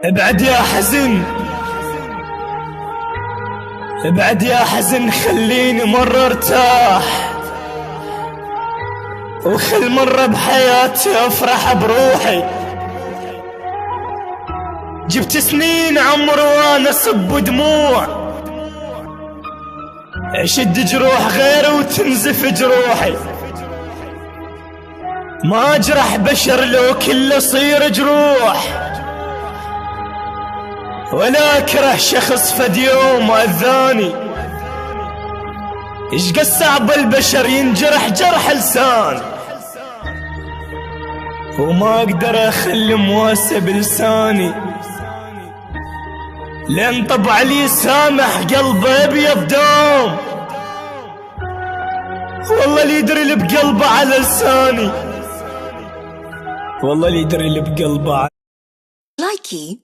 ابعد يا حزن، ابعد يا حزن، خليني مرة ارتاح، وخل مرة بحياتي افرح بروحي. جبت سنين عمر وانا صب دموع، اشد جروح غيري وتنزف جروحي. ما اجرح بشر لو كله صير جروح، ولا اكره شخص فد يوم اذاني. ايش قد صعب البشر ينجرح جرح لسان، وما اقدر اخلي مواسى بلساني، لين طبع لي سامح قلبه ابيض دوم. والله اللي يدري اللي بقلبه على لساني، والله اللي يدري اللي بقلبه. Likey